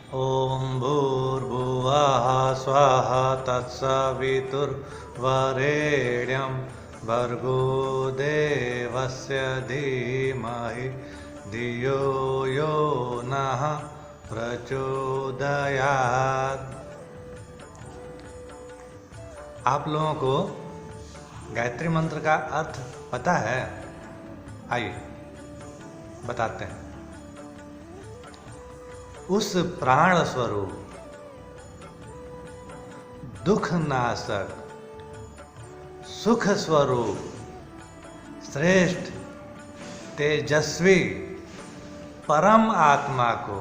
ॐ भूर्भुवः स्वः तत्सवितुर्वरेण्यं भर्गो देवस्य धीमहि धियो यो नः प्रचोदयात्। आप लोगों को गायत्री मंत्र का अर्थ पता है? आइए बताते हैं। उस प्राण स्वरूप, दुख नाशक, सुख स्वरूप, श्रेष्ठ, तेजस्वी परम आत्मा को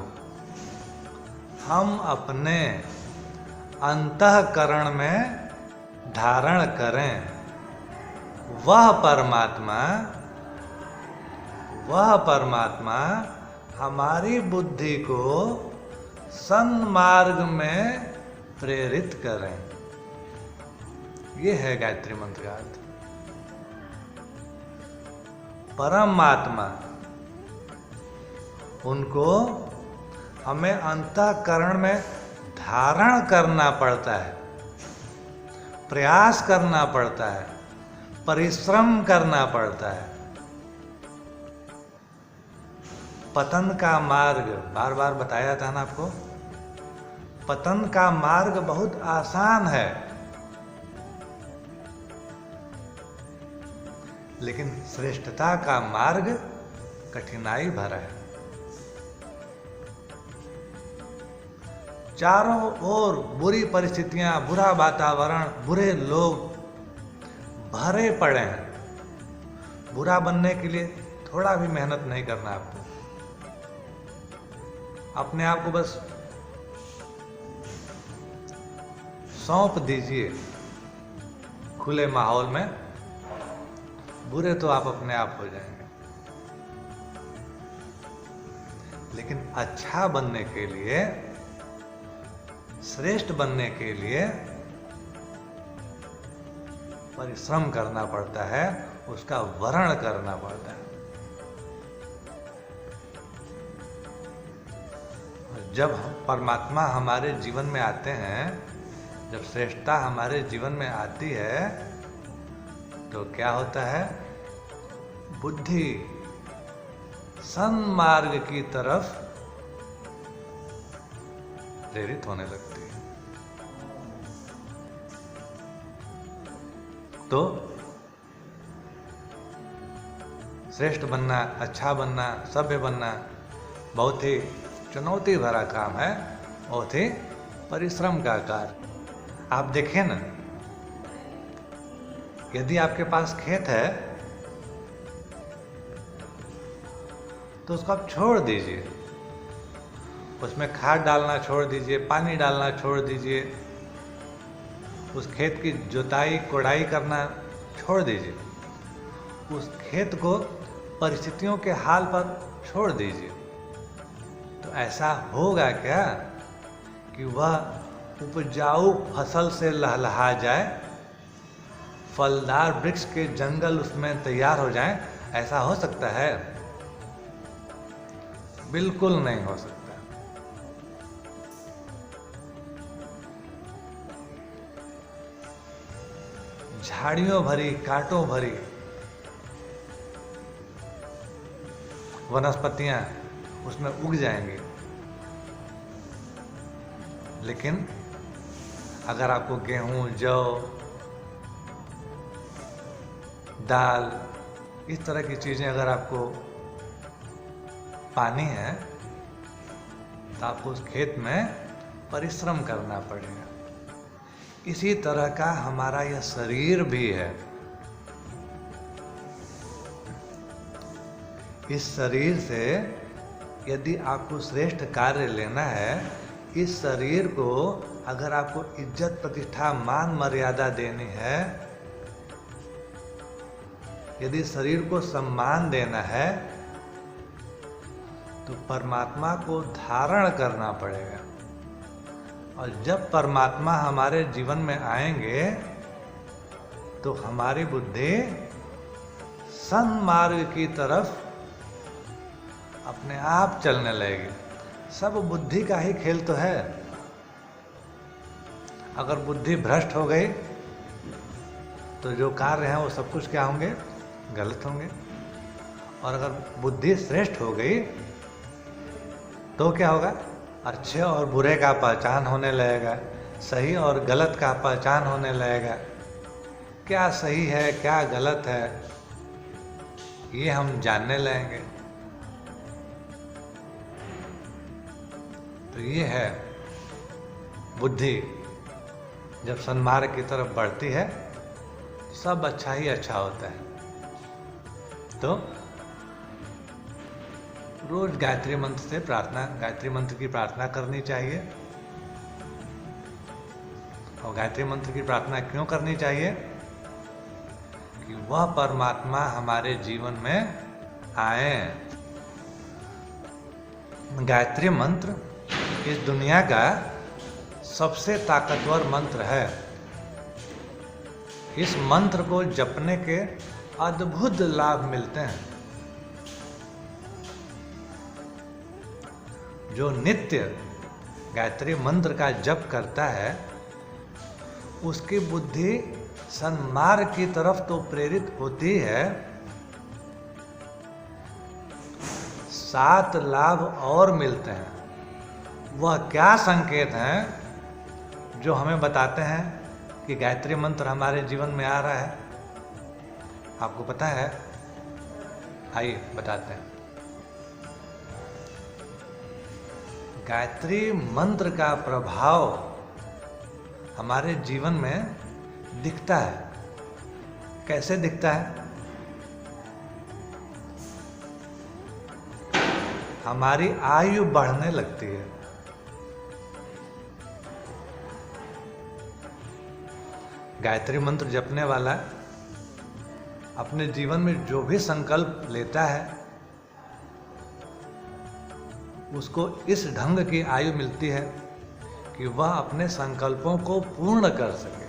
हम अपने अंतःकरण में धारण करें। वह परमात्मा हमारी बुद्धि को सन्मार्ग में प्रेरित करें। ये है गायत्री मंत्र का अर्थ। परमात्मा, उनको हमें अंतःकरण में धारण करना पड़ता है, प्रयास करना पड़ता है, परिश्रम करना पड़ता है। पतन का मार्ग बार बार बताया था ना आपको। पतन का मार्ग बहुत आसान है, लेकिन श्रेष्ठता का मार्ग कठिनाई भरा है। चारों ओर बुरी परिस्थितियां, बुरा वातावरण, बुरे लोग भरे पड़े हैं। बुरा बनने के लिए थोड़ा भी मेहनत नहीं करना आपको। अपने आप को बस सौंप दीजिए खुले माहौल में, बुरे तो आप अपने आप हो जाएंगे। लेकिन अच्छा बनने के लिए, श्रेष्ठ बनने के लिए परिश्रम करना पड़ता है, उसका वरण करना पड़ता है। जब परमात्मा हमारे जीवन में आते हैं, जब श्रेष्ठता हमारे जीवन में आती है, तो क्या होता है? बुद्धि सन्मार्ग की तरफ प्रेरित होने लगती है। तो श्रेष्ठ बनना, अच्छा बनना, सभ्य बनना बहुत ही चुनौती भरा काम है, बहुत ही परिश्रम का कार्य। आप देखें ना, यदि आपके पास खेत है तो उसको आप छोड़ दीजिए, उसमें खाद डालना छोड़ दीजिए, पानी डालना छोड़ दीजिए, उस खेत की जुताई कोड़ाई करना छोड़ दीजिए, उस खेत को परिस्थितियों के हाल पर छोड़ दीजिए। तो ऐसा होगा क्या कि वह उपजाऊ फसल से लहलहा जाए, फलदार वृक्ष के जंगल उसमें तैयार हो जाएं? ऐसा हो सकता है? बिल्कुल नहीं हो सकता। झाड़ियों भरी, कांटों भरी वनस्पतियां उसमें उग जाएंगी, लेकिन अगर आपको गेहूं, जौ, दाल, इस तरह की चीजें अगर आपको पानी है, तो आपको उस खेत में परिश्रम करना पड़ेगा। इसी तरह का हमारा यह शरीर भी है। इस शरीर से यदि आपको श्रेष्ठ कार्य लेना है, इस शरीर को अगर आपको इज्जत, प्रतिष्ठा, मान, मर्यादा देनी है, यदि शरीर को सम्मान देना है, तो परमात्मा को धारण करना पड़ेगा। और जब परमात्मा हमारे जीवन में आएंगे, तो हमारी बुद्धि सन्मार्ग की तरफ अपने आप चलने लगेगी। सब बुद्धि का ही खेल तो है। अगर बुद्धि भ्रष्ट हो गई तो जो कार्य हैं वो सब कुछ क्या होंगे, गलत होंगे। और अगर बुद्धि श्रेष्ठ हो गई तो क्या होगा, अच्छे और बुरे का पहचान होने लगेगा, सही और गलत का पहचान होने लगेगा। क्या सही है क्या गलत है ये हम जानने लगेंगे। तो ये है बुद्धि जब सन्मार्ग की तरफ बढ़ती है सब अच्छा ही अच्छा होता है। तो रोज गायत्री मंत्र से गायत्री मंत्र की प्रार्थना करनी चाहिए। और गायत्री मंत्र की प्रार्थना क्यों करनी चाहिए कि वह परमात्मा हमारे जीवन में आए। गायत्री मंत्र इस दुनिया का सबसे ताकतवर मंत्र है। इस मंत्र को जपने के अद्भुत लाभ मिलते हैं। जो नित्य गायत्री मंत्र का जप करता है उसकी बुद्धि सन्मार्ग की तरफ तो प्रेरित होती है, 7 लाभ और मिलते हैं। वह क्या संकेत हैं जो हमें बताते हैं कि गायत्री मंत्र हमारे जीवन में आ रहा है? आपको पता है? आइए बताते हैं। गायत्री मंत्र का प्रभाव हमारे जीवन में दिखता है। कैसे दिखता है? हमारी आयु बढ़ने लगती है। गायत्री मंत्र जपने वाला अपने जीवन में जो भी संकल्प लेता है उसको इस ढंग की आयु मिलती है कि वह अपने संकल्पों को पूर्ण कर सके।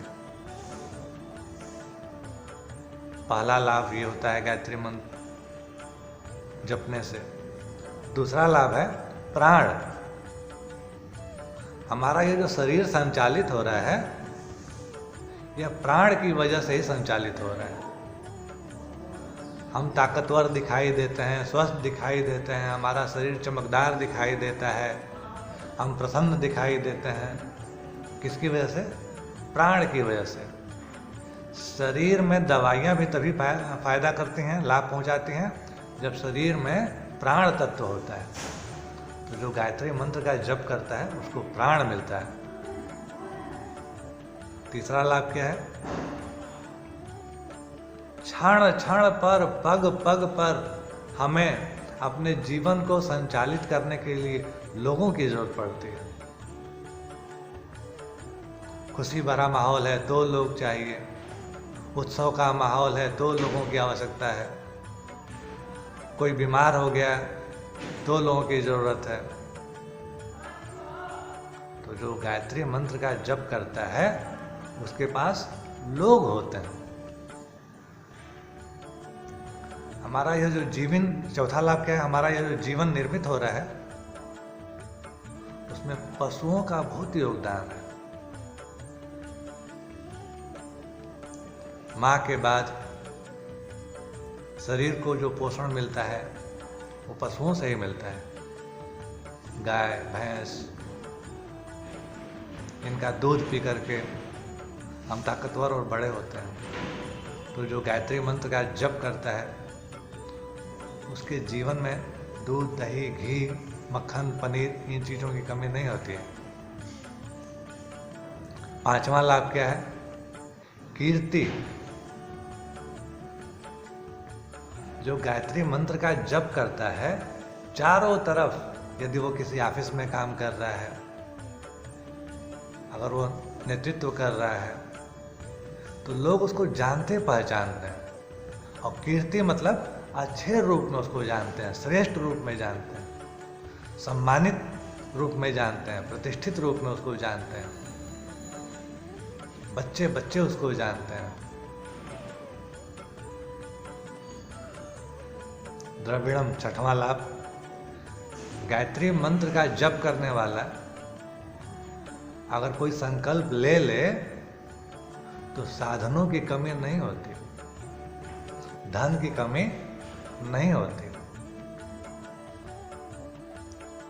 पहला लाभ ये होता है गायत्री मंत्र जपने से। दूसरा लाभ है प्राण। हमारा ये जो शरीर संचालित हो रहा है यह प्राण की वजह से ही संचालित हो रहा है। हम ताकतवर दिखाई देते हैं, स्वस्थ दिखाई देते हैं, हमारा शरीर चमकदार दिखाई देता है, हम प्रसन्न दिखाई देते हैं। किसकी वजह से? प्राण की वजह से। शरीर में दवाइयाँ भी तभी फायदा करती हैं, लाभ पहुंचाती हैं जब शरीर में प्राण तत्व होता है। तो जो गायत्री मंत्र का जप करता है उसको प्राण मिलता है। तीसरा लाभ क्या है? क्षण क्षण पर, पग पग पर हमें अपने जीवन को संचालित करने के लिए लोगों की जरूरत पड़ती है। खुशी भरा माहौल है 2 लोग चाहिए, उत्सव का माहौल है 2 लोगों की आवश्यकता है, कोई बीमार हो गया 2 लोगों की जरूरत है। तो जो गायत्री मंत्र का जप करता है उसके पास लोग होते हैं। हमारा यह जो जीवन, चौथा लाभ क्या है? हमारा यह जो जीवन निर्मित हो रहा है उसमें पशुओं का बहुत योगदान है। माँ के बाद शरीर को जो पोषण मिलता है वो पशुओं से ही मिलता है। गाय भैंस, इनका दूध पी करके हम ताकतवर और बड़े होते हैं। तो जो गायत्री मंत्र का जप करता है उसके जीवन में दूध, दही, घी, मक्खन, पनीर इन चीज़ों की कमी नहीं होती है। 5वां लाभ क्या है? कीर्ति। जो गायत्री मंत्र का जप करता है चारों तरफ, यदि वो किसी ऑफिस में काम कर रहा है, अगर वो नेतृत्व कर रहा है तो लोग उसको जानते पहचानते हैं। और कीर्ति मतलब अच्छे रूप में उसको जानते हैं, श्रेष्ठ रूप में जानते हैं, सम्मानित रूप में जानते हैं, प्रतिष्ठित रूप में उसको जानते हैं। बच्चे बच्चे उसको जानते हैं। द्रविड़म, 6वां लाभ, गायत्री मंत्र का जप करने वाला अगर कोई संकल्प ले ले तो साधनों की कमी नहीं होती, धन की कमी नहीं होती।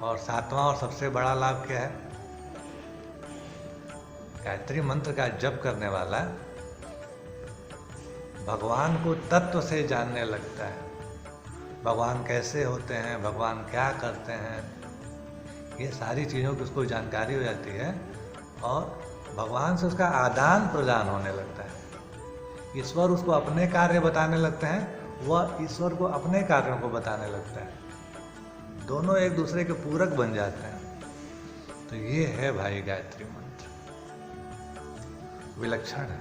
और सातवां और सबसे बड़ा लाभ क्या है? गायत्री मंत्र का जप करने वाला भगवान को तत्व से जानने लगता है। भगवान कैसे होते हैं, भगवान क्या करते हैं, ये सारी चीज़ों की उसको जानकारी हो जाती है और भगवान से उसका आदान प्रदान होने लगता है। ईश्वर उसको अपने कार्य बताने लगते हैं, वह ईश्वर को अपने कार्यों को बताने लगता है। दोनों एक दूसरे के पूरक बन जाते हैं। तो ये है भाई गायत्री मंत्र, विलक्षण है।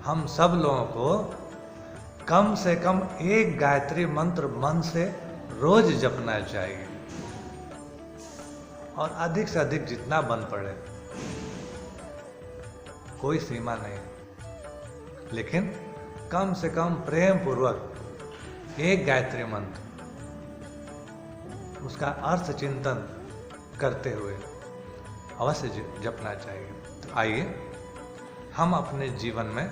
हम सब लोगों को कम से कम एक गायत्री मंत्र मन से रोज जपना चाहिए और अधिक से अधिक जितना बन पड़े, कोई सीमा नहीं, लेकिन कम से कम प्रेम पूर्वक एक गायत्री मंत्र उसका अर्थ चिंतन करते हुए अवश्य जपना चाहिए। तो आइए हम अपने जीवन में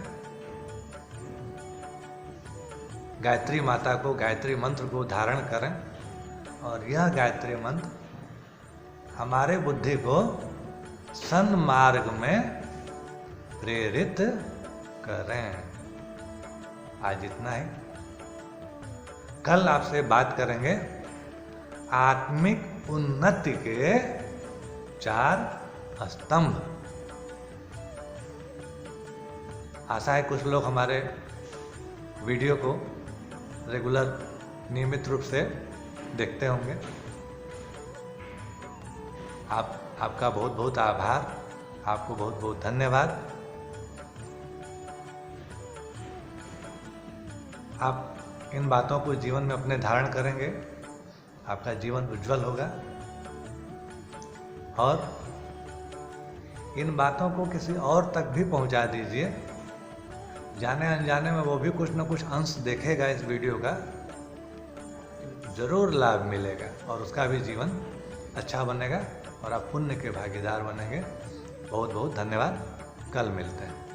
गायत्री माता को, गायत्री मंत्र को धारण करें और यह गायत्री मंत्र हमारे बुद्धि को सन्मार्ग में प्रेरित करें। आज इतना ही। कल आपसे बात करेंगे आत्मिक उन्नति के 4 स्तंभ। आशा है कुछ लोग हमारे वीडियो को रेगुलर नियमित रूप से देखते होंगे। आपका बहुत बहुत आभार, आपको बहुत बहुत धन्यवाद। आप इन बातों को जीवन में अपने धारण करेंगे, आपका जीवन उज्जवल होगा। और इन बातों को किसी और तक भी पहुंचा दीजिए, जाने अनजाने में वो भी कुछ न कुछ अंश देखेगा इस वीडियो का, जरूर लाभ मिलेगा और उसका भी जीवन अच्छा बनेगा और आप पुण्य के भागीदार बनेंगे। बहुत बहुत धन्यवाद। कल मिलते हैं।